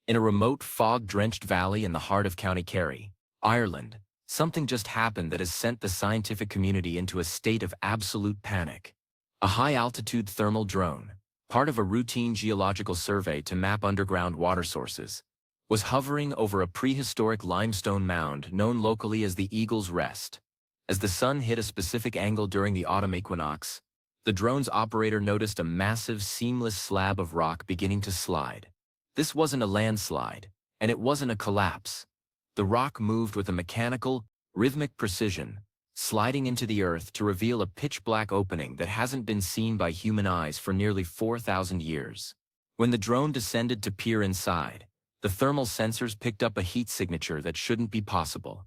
In a remote, fog-drenched valley in the heart of County Kerry, Ireland, something just happened that has sent the scientific community into a state of absolute panic. A high-altitude thermal drone, part of a routine geological survey to map underground water sources, was hovering over a prehistoric limestone mound known locally as the Eagle's Rest. As the sun hit a specific angle during the autumn equinox, the drone's operator noticed a massive, seamless slab of rock beginning to slide. This wasn't a landslide, and it wasn't a collapse. The rock moved with a mechanical, rhythmic precision, sliding into the earth to reveal a pitch-black opening that hasn't been seen by human eyes for nearly 4,000 years. When the drone descended to peer inside, the thermal sensors picked up a heat signature that shouldn't be possible.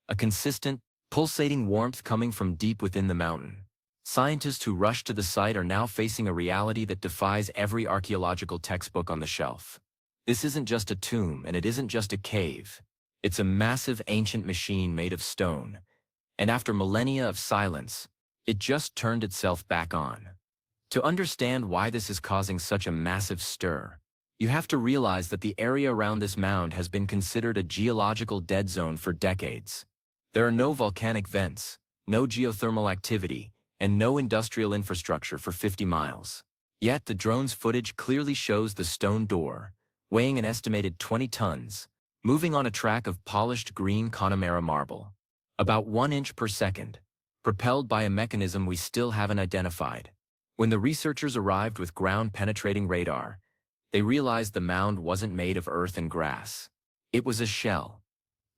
A consistent, pulsating warmth coming from deep within the mountain. Scientists who rushed to the site are now facing a reality that defies every archaeological textbook on the shelf. This isn't just a tomb, and it isn't just a cave. It's a massive ancient machine made of stone. And after millennia of silence, it just turned itself back on. To understand why this is causing such a massive stir, you have to realize that the area around this mound has been considered a geological dead zone for decades. There are no volcanic vents, no geothermal activity, and no industrial infrastructure for 50 miles. Yet the drone's footage clearly shows the stone door, weighing an estimated 20 tons, moving on a track of polished green Connemara marble, about 1 inch per second, propelled by a mechanism we still haven't identified. When the researchers arrived with ground-penetrating radar, they realized the mound wasn't made of earth and grass. It was a shell.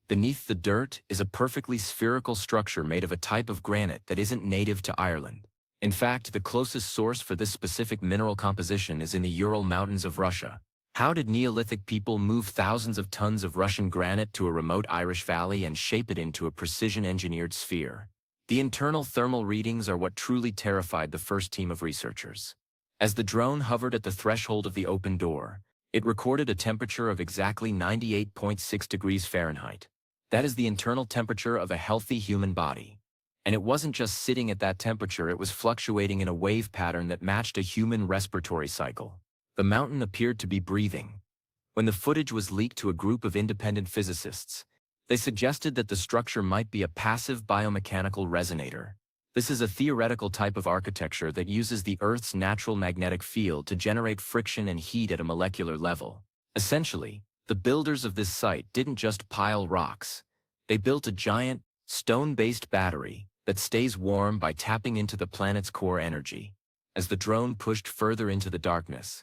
Beneath the dirt is a perfectly spherical structure made of a type of granite that isn't native to Ireland. In fact, the closest source for this specific mineral composition is in the Ural Mountains of Russia. How did Neolithic people move thousands of tons of Russian granite to a remote Irish valley and shape it into a precision-engineered sphere? The internal thermal readings are what truly terrified the first team of researchers. As the drone hovered at the threshold of the open door, it recorded a temperature of exactly 98.6 degrees Fahrenheit. That is the internal temperature of a healthy human body. And it wasn't just sitting at that temperature, it was fluctuating in a wave pattern that matched a human respiratory cycle. The mountain appeared to be breathing. When the footage was leaked to a group of independent physicists, they suggested that the structure might be a passive biomechanical resonator. This is a theoretical type of architecture that uses the Earth's natural magnetic field to generate friction and heat at a molecular level. Essentially, the builders of this site didn't just pile rocks. They built a giant, stone-based battery that stays warm by tapping into the planet's core energy. As the drone pushed further into the darkness,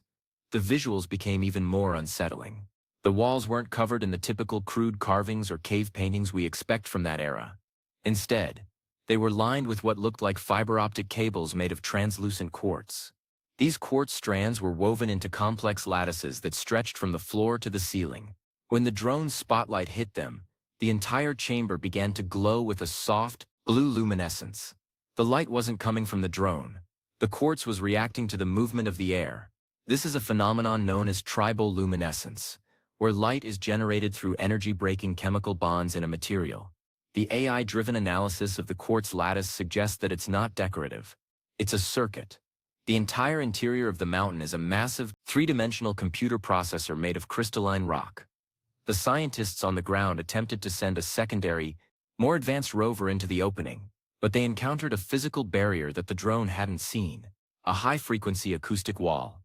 the visuals became even more unsettling. The walls weren't covered in the typical crude carvings or cave paintings we expect from that era. Instead, they were lined with what looked like fiber-optic cables made of translucent quartz. These quartz strands were woven into complex lattices that stretched from the floor to the ceiling. When the drone's spotlight hit them, the entire chamber began to glow with a soft, blue luminescence. The light wasn't coming from the drone. The quartz was reacting to the movement of the air. This is a phenomenon known as triboluminescence, where light is generated through energy-breaking chemical bonds in a material. The AI-driven analysis of the quartz lattice suggests that it's not decorative. It's a circuit. The entire interior of the mountain is a massive, three-dimensional computer processor made of crystalline rock. The scientists on the ground attempted to send a secondary, more advanced rover into the opening, but they encountered a physical barrier that the drone hadn't seen: a high-frequency acoustic wall.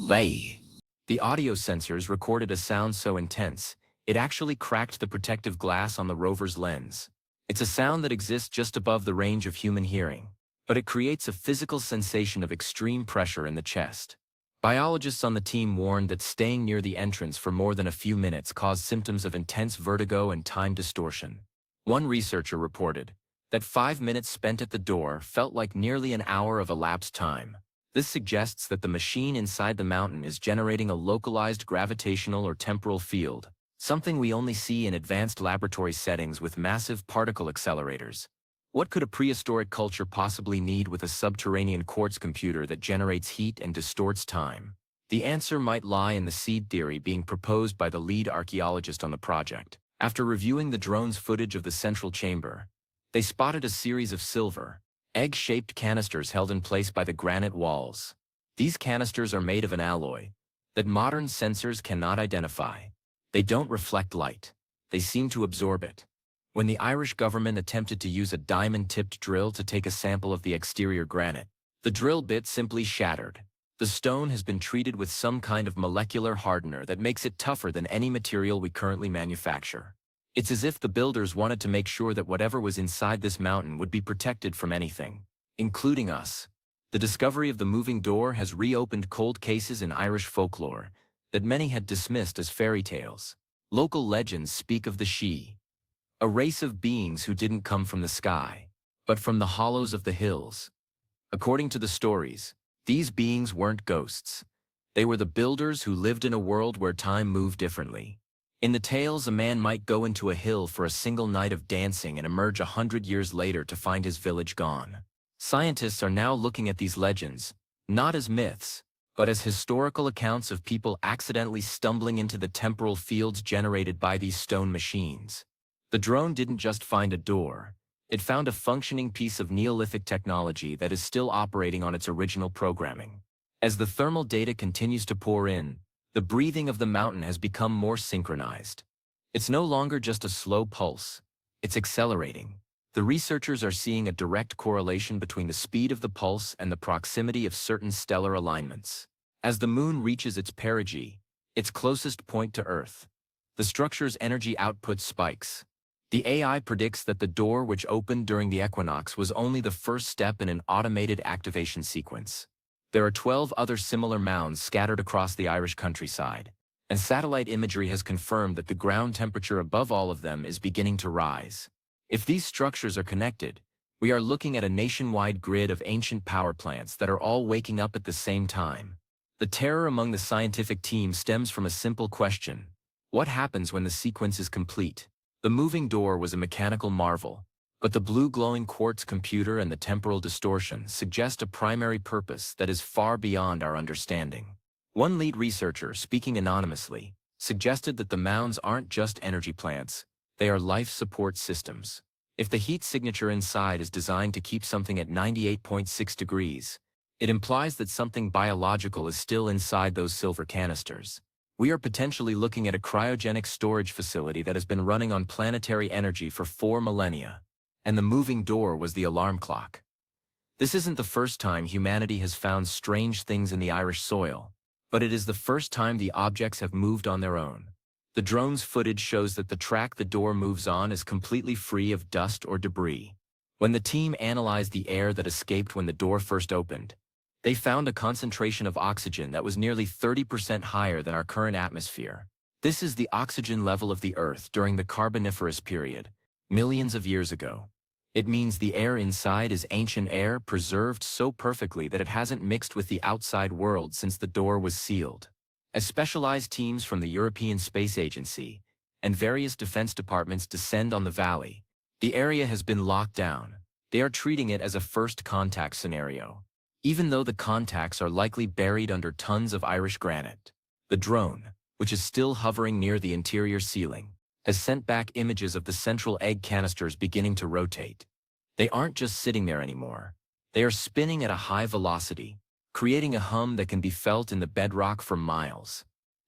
The audio sensors recorded a sound so intense, it actually cracked the protective glass on the rover's lens. It's a sound that exists just above the range of human hearing, but it creates a physical sensation of extreme pressure in the chest. Biologists on the team warned that staying near the entrance for more than a few minutes caused symptoms of intense vertigo and time distortion. One researcher reported that 5 minutes spent at the door felt like nearly an hour of elapsed time. This suggests that the machine inside the mountain is generating a localized gravitational or temporal field, something we only see in advanced laboratory settings with massive particle accelerators. What could a prehistoric culture possibly need with a subterranean quartz computer that generates heat and distorts time? The answer might lie in the seed theory being proposed by the lead archaeologist on the project. After reviewing the drone's footage of the central chamber, they spotted a series of silver, egg-shaped canisters held in place by the granite walls. These canisters are made of an alloy, that modern sensors cannot identify. They don't reflect light. They seem to absorb it. When the Irish government attempted to use a diamond-tipped drill to take a sample of the exterior granite, the drill bit simply shattered. The stone has been treated with some kind of molecular hardener that makes it tougher than any material we currently manufacture. It's as if the builders wanted to make sure that whatever was inside this mountain would be protected from anything, including us. The discovery of the moving door has reopened cold cases in Irish folklore that many had dismissed as fairy tales. Local legends speak of the Sidhe, a race of beings who didn't come from the sky, but from the hollows of the hills. According to the stories, these beings weren't ghosts. They were the builders who lived in a world where time moved differently. In the tales, a man might go into a hill for a single night of dancing and emerge 100 years later to find his village gone. Scientists are now looking at these legends, not as myths, but as historical accounts of people accidentally stumbling into the temporal fields generated by these stone machines. The drone didn't just find a door. It found a functioning piece of Neolithic technology that is still operating on its original programming. As the thermal data continues to pour in, the breathing of the mountain has become more synchronized. It's no longer just a slow pulse. It's accelerating. The researchers are seeing a direct correlation between the speed of the pulse and the proximity of certain stellar alignments. As the moon reaches its perigee, its closest point to Earth, the structure's energy output spikes. The AI predicts that the door which opened during the equinox was only the first step in an automated activation sequence. There are 12 other similar mounds scattered across the Irish countryside, and satellite imagery has confirmed that the ground temperature above all of them is beginning to rise. If these structures are connected, we are looking at a nationwide grid of ancient power plants that are all waking up at the same time. The terror among the scientific team stems from a simple question: what happens when the sequence is complete? The moving door was a mechanical marvel, but the blue glowing quartz computer and the temporal distortion suggest a primary purpose that is far beyond our understanding. One lead researcher, speaking anonymously, suggested that the mounds aren't just energy plants, they are life support systems. If the heat signature inside is designed to keep something at 98.6 degrees, it implies that something biological is still inside those silver canisters. We are potentially looking at a cryogenic storage facility that has been running on planetary energy for 4 millennia. And the moving door was the alarm clock. This isn't the first time humanity has found strange things in the Irish soil, but it is the first time the objects have moved on their own. The drone's footage shows that the track the door moves on is completely free of dust or debris. When the team analyzed the air that escaped when the door first opened, they found a concentration of oxygen that was nearly 30% higher than our current atmosphere. This is the oxygen level of the Earth during the Carboniferous period, millions of years ago. It means the air inside is ancient air preserved so perfectly that it hasn't mixed with the outside world since the door was sealed. As specialized teams from the European Space Agency and various defense departments descend on the valley, the area has been locked down. They are treating it as a first contact scenario, even though the contacts are likely buried under tons of Irish granite. The drone, which is still hovering near the interior ceiling, has sent back images of the central egg canisters beginning to rotate. They aren't just sitting there anymore. They are spinning at a high velocity, creating a hum that can be felt in the bedrock for miles.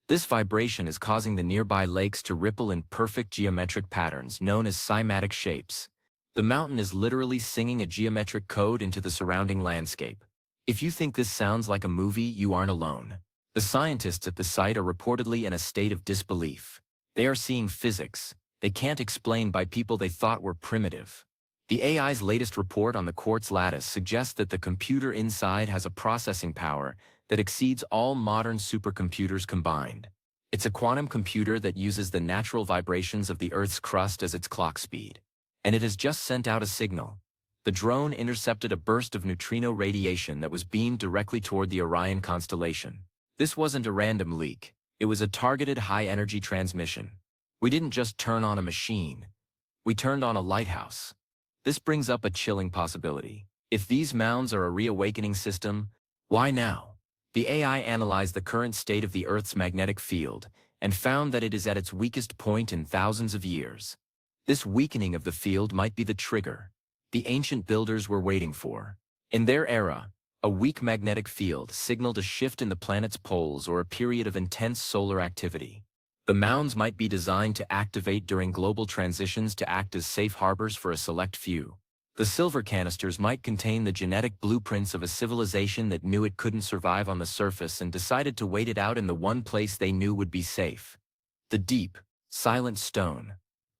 This vibration is causing the nearby lakes to ripple in perfect geometric patterns known as cymatic shapes. The mountain is literally singing a geometric code into the surrounding landscape. If you think this sounds like a movie, you aren't alone. The scientists at the site are reportedly in a state of disbelief. They are seeing physics they can't explain by people they thought were primitive. The AI's latest report on the quartz lattice suggests that the computer inside has a processing power that exceeds all modern supercomputers combined. It's a quantum computer that uses the natural vibrations of the Earth's crust as its clock speed. And it has just sent out a signal. The drone intercepted a burst of neutrino radiation that was beamed directly toward the Orion constellation. This wasn't a random leak. It was a targeted high-energy transmission. We didn't just turn on a machine. We turned on a lighthouse. This brings up a chilling possibility. If these mounds are a reawakening system, why now? The AI analyzed the current state of the Earth's magnetic field and found that it is at its weakest point in thousands of years. This weakening of the field might be the trigger the ancient builders were waiting for. In their era, A weak magnetic field signaled a shift in the planet's poles or a period of intense solar activity. The mounds might be designed to activate during global transitions to act as safe harbors for a select few. The silver canisters might contain the genetic blueprints of a civilization that knew it couldn't survive on the surface and decided to wait it out in the one place they knew would be safe. The deep, silent stone.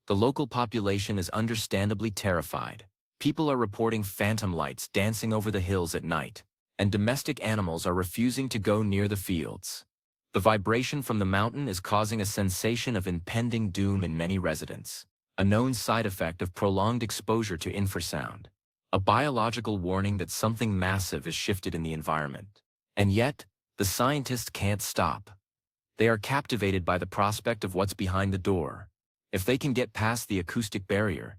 The local population is understandably terrified. People are reporting phantom lights dancing over the hills at night, and domestic animals are refusing to go near the fields. The vibration from the mountain is causing a sensation of impending doom in many residents, a known side effect of prolonged exposure to infrasound, a biological warning that something massive is shifted in the environment. And yet, the scientists can't stop. They are captivated by the prospect of what's behind the door. If they can get past the acoustic barrier,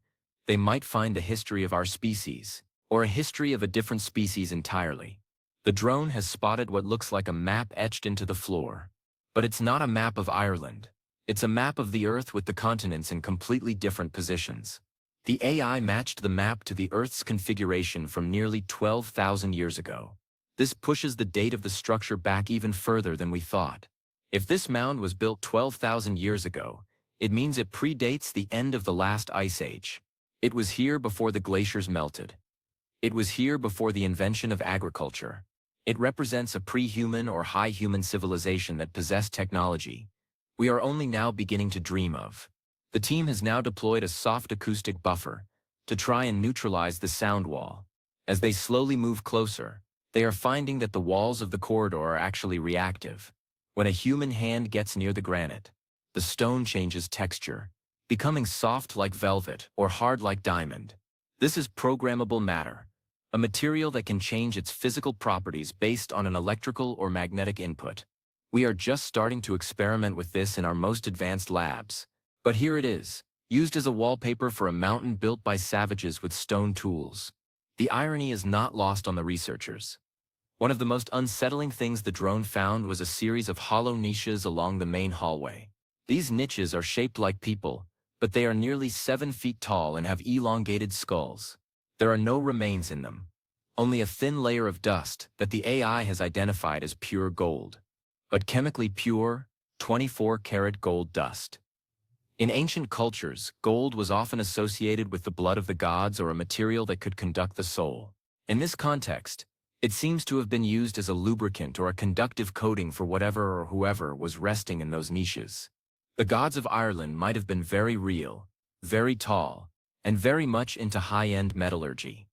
they might find the history of our species, or a history of a different species entirely. The drone has spotted what looks like a map etched into the floor. But it's not a map of Ireland. It's a map of the Earth with the continents in completely different positions. The AI matched the map to the Earth's configuration from nearly 12,000 years ago. This pushes the date of the structure back even further than we thought. If this mound was built 12,000 years ago, it means it predates the end of the last ice age. It was here before the glaciers melted. It was here before the invention of agriculture. It represents a pre-human or high-human civilization that possessed technology we are only now beginning to dream of. The team has now deployed a soft acoustic buffer to try and neutralize the sound wall. As they slowly move closer, they are finding that the walls of the corridor are actually reactive. When a human hand gets near the granite, the stone changes texture, becoming soft like velvet or hard like diamond. This is programmable matter, a material that can change its physical properties based on an electrical or magnetic input. We are just starting to experiment with this in our most advanced labs. But here it is, used as a wallpaper for a mountain built by savages with stone tools. The irony is not lost on the researchers. One of the most unsettling things the drone found was a series of hollow niches along the main hallway. These niches are shaped like people, but they are nearly 7 feet tall and have elongated skulls. There are no remains in them, only a thin layer of dust that the AI has identified as pure gold. But chemically pure, 24-karat gold dust. In ancient cultures, gold was often associated with the blood of the gods or a material that could conduct the soul. In this context, it seems to have been used as a lubricant or a conductive coating for whatever or whoever was resting in those niches. The gods of Ireland might have been very real, very tall, and very much into high-end metallurgy.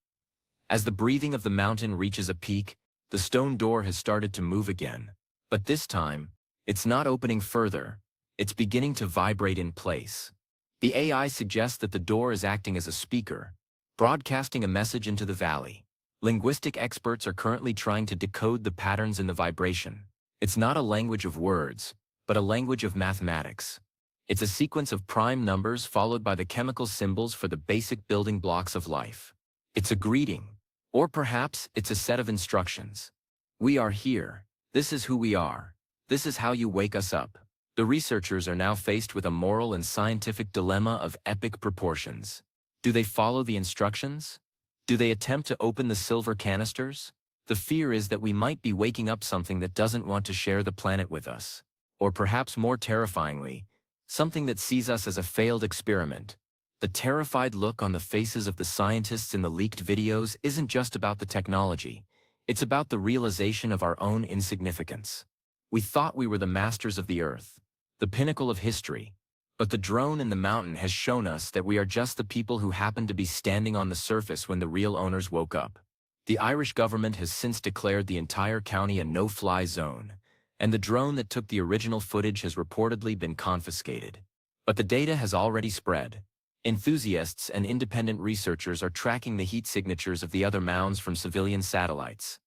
As the breathing of the mountain reaches a peak, the stone door has started to move again. But this time, it's not opening further, it's beginning to vibrate in place. The AI suggests that the door is acting as a speaker, broadcasting a message into the valley. Linguistic experts are currently trying to decode the patterns in the vibration. It's not a language of words, but a language of mathematics. It's a sequence of prime numbers followed by the chemical symbols for the basic building blocks of life. It's a greeting, or perhaps it's a set of instructions. We are here. This is who we are. This is how you wake us up. The researchers are now faced with a moral and scientific dilemma of epic proportions. Do they follow the instructions? Do they attempt to open the silver canisters? The fear is that we might be waking up something that doesn't want to share the planet with us. Or perhaps more terrifyingly, something that sees us as a failed experiment. The terrified look on the faces of the scientists in the leaked videos isn't just about the technology. It's about the realization of our own insignificance. We thought we were the masters of the Earth, the pinnacle of history, but the drone in the mountain has shown us that we are just the people who happened to be standing on the surface when the real owners woke up. The Irish government has since declared the entire county a no-fly zone, and the drone that took the original footage has reportedly been confiscated. But the data has already spread. Enthusiasts and independent researchers are tracking the heat signatures of the other mounds from civilian satellites.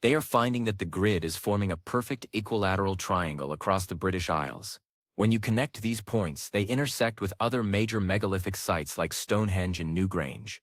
They are finding that the grid is forming a perfect equilateral triangle across the British Isles. When you connect these points, they intersect with other major megalithic sites like Stonehenge and Newgrange.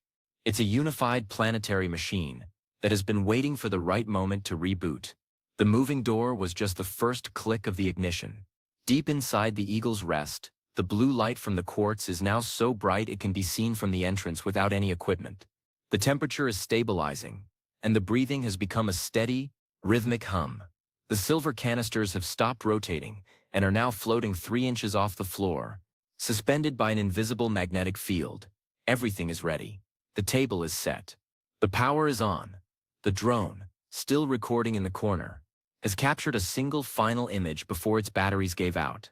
It's a unified planetary machine that has been waiting for the right moment to reboot. The moving door was just the first click of the ignition. Deep inside the Eagle's Rest, the blue light from the quartz is now so bright it can be seen from the entrance without any equipment. The temperature is stabilizing, and the breathing has become a steady, rhythmic hum. The silver canisters have stopped rotating and are now floating 3 inches off the floor, suspended by an invisible magnetic field. Everything is ready. The table is set. The power is on. The drone, still recording in the corner, has captured a single final image before its batteries gave out.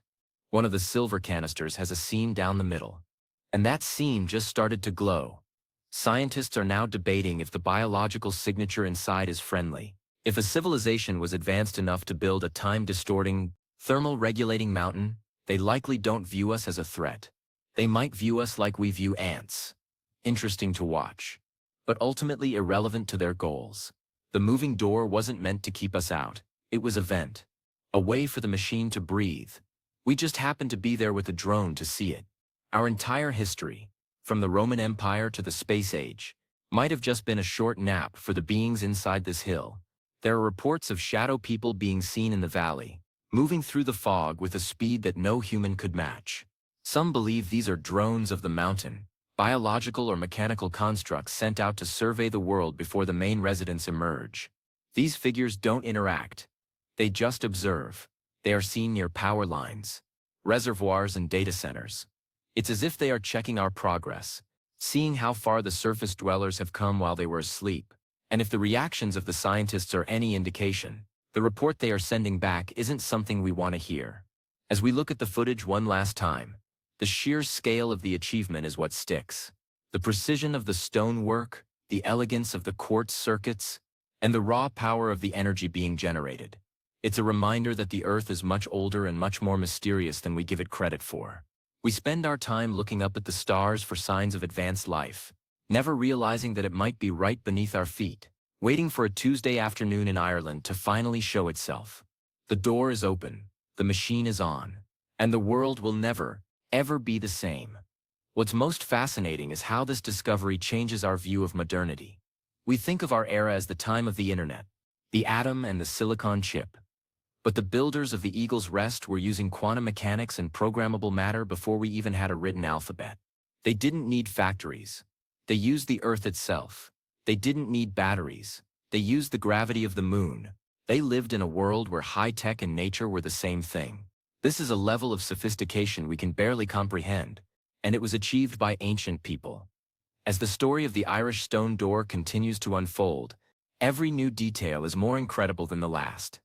One of the silver canisters has a seam down the middle, and that seam just started to glow. Scientists are now debating if the biological signature inside is friendly. If a civilization was advanced enough to build a time-distorting, thermal-regulating mountain, they likely don't view us as a threat. They might view us like we view ants. Interesting to watch, but ultimately irrelevant to their goals. The moving door wasn't meant to keep us out. It was a vent, a way for the machine to breathe. We just happened to be there with a drone to see it. Our entire history, from the Roman Empire to the space age, might have just been a short nap for the beings inside this hill. There are reports of shadow people being seen in the valley, moving through the fog with a speed that no human could match. Some believe these are drones of the mountain, biological or mechanical constructs sent out to survey the world before the main residents emerge. These figures don't interact. They just observe. They are seen near power lines, reservoirs, and data centers. It's as if they are checking our progress, seeing how far the surface dwellers have come while they were asleep. And if the reactions of the scientists are any indication, the report they are sending back isn't something we want to hear. As we look at the footage one last time, the sheer scale of the achievement is what sticks. The precision of the stonework, the elegance of the quartz circuits, and the raw power of the energy being generated. It's a reminder that the Earth is much older and much more mysterious than we give it credit for. We spend our time looking up at the stars for signs of advanced life, never realizing that it might be right beneath our feet, waiting for a Tuesday afternoon in Ireland to finally show itself. The door is open, the machine is on, and the world will never, ever be the same. What's most fascinating is how this discovery changes our view of modernity. We think of our era as the time of the internet, the atom and the silicon chip. But the builders of the Eagle's Rest were using quantum mechanics and programmable matter before we even had a written alphabet. They didn't need factories. They used the Earth itself. They didn't need batteries. They used the gravity of the moon. They lived in a world where high-tech and nature were the same thing. This is a level of sophistication we can barely comprehend, and it was achieved by ancient people. As the story of the Irish stone door continues to unfold, every new detail is more incredible than the last.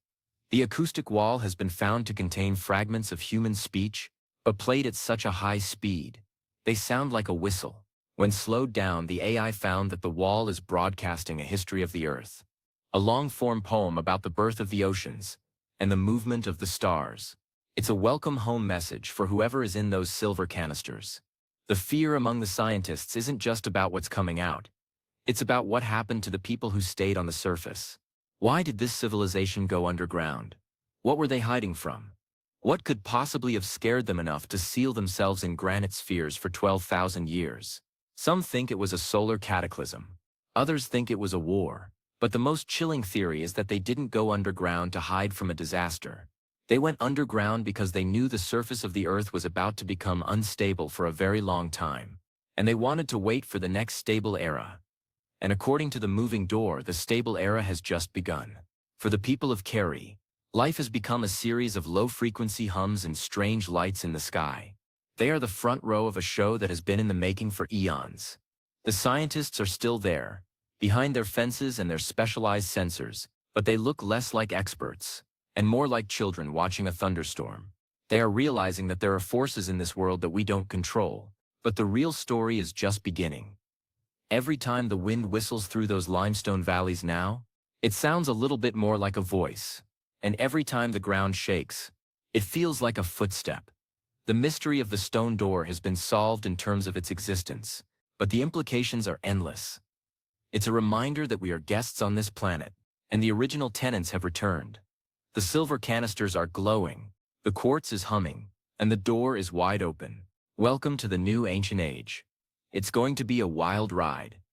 The acoustic wall has been found to contain fragments of human speech, but played at such a high speed, they sound like a whistle. When slowed down, the AI found that the wall is broadcasting a history of the Earth, a long-form poem about the birth of the oceans and the movement of the stars. It's a welcome home message for whoever is in those silver canisters. The fear among the scientists isn't just about what's coming out. It's about what happened to the people who stayed on the surface. Why did this civilization go underground? What were they hiding from? What could possibly have scared them enough to seal themselves in granite spheres for 12,000 years? Some think it was a solar cataclysm. Others think it was a war. But the most chilling theory is that they didn't go underground to hide from a disaster. They went underground because they knew the surface of the Earth was about to become unstable for a very long time, and they wanted to wait for the next stable era. And according to the moving door, the stable era has just begun. For the people of Kerry, life has become a series of low-frequency hums and strange lights in the sky. They are the front row of a show that has been in the making for eons. The scientists are still there, behind their fences and their specialized sensors, but they look less like experts and more like children watching a thunderstorm. They are realizing that there are forces in this world that we don't control, but the real story is just beginning. Every time the wind whistles through those limestone valleys now, it sounds a little bit more like a voice. And every time the ground shakes, it feels like a footstep. The mystery of the stone door has been solved in terms of its existence, but the implications are endless. It's a reminder that we are guests on this planet, and the original tenants have returned. The silver canisters are glowing, the quartz is humming, and the door is wide open. Welcome to the new ancient age. It's going to be a wild ride.